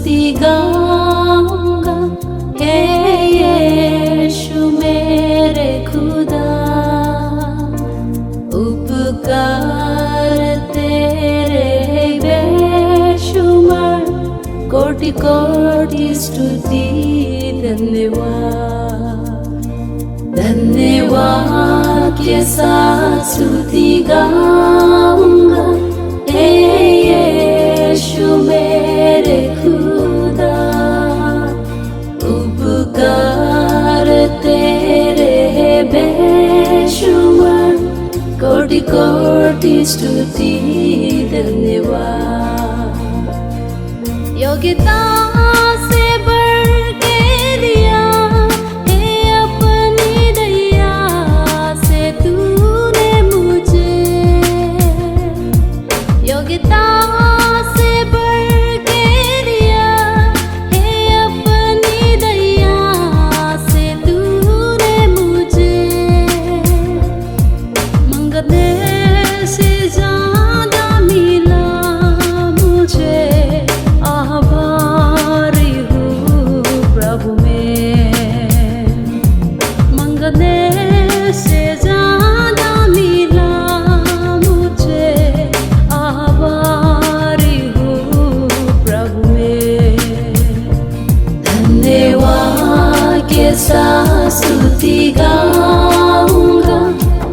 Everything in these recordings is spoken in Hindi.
स्तुति गाऊंगा हे यीशु मेरे खुदा। उपकार तेरे बेशुमार, कोटि कोटि स्तुति धन्यवाद। धन्यवाद के साथ स्तुति गाऊंगा हे यीशु मेरे खुदा। उपकार तेरे बेशुमार, कोटि कोटि स्तुति धन्यवाद। योग्यता से बढ़ के दिया हे अपनी दया से तूने मुझे। योग्यता से बढ़ के दिया हे अपनी दया से तूने मुझे। मंगने से ज्यादा मिला मुझे, आभारी हूँ प्रभु में। मंगने से ज्यादा मिला मुझे, आभारी हूँ प्रभु में। धन्यवाद के साथ स्तुति गाऊंगा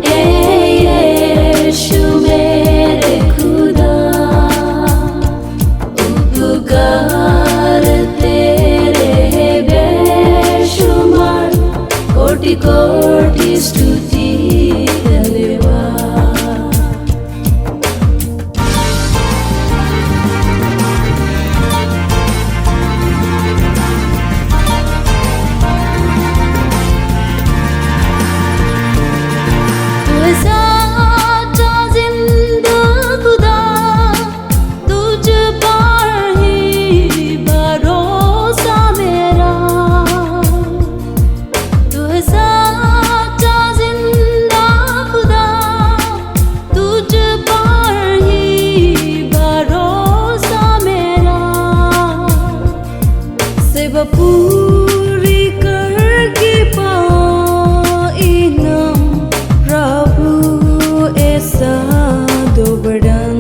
हे यीशु मेरे खुदा। उपकार तेरे बेशुमार, कोटि कोटि स्तुति धन्यवाद। तू सच्चा जिंदा खुदा, तुझ पर ही भरोसा मेरा। तू सच्चा जिंदा खुदा, तुझ पर ही भरोसा मेरा। सेवा पूरी करके पाई नाम प्रभु ऐसा दो बड़न।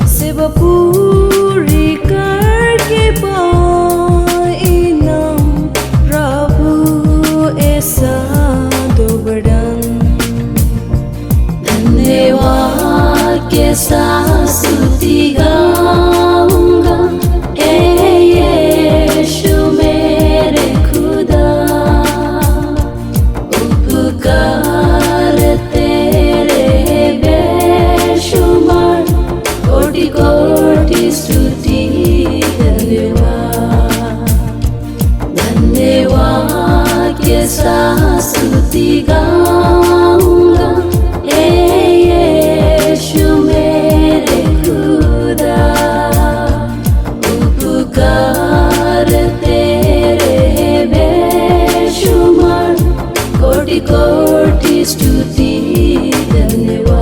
सेवा पूरी करके पाई नाम प्रभु ऐसा दो बड़न। धन्यवाद के साथ स्तुति गाऊंगा हे यीशु मेरे खुदा। उपकार तेरे बेशुमार, कोटि कोटि स्तुति धन्यवाद। धन्यवाद के साथ स्तुति गाऊंगा हे यीशु मेरे खुदा। उपकार तेरे बेशुमार, कोटि कोटि स्तुति धन्यवाद।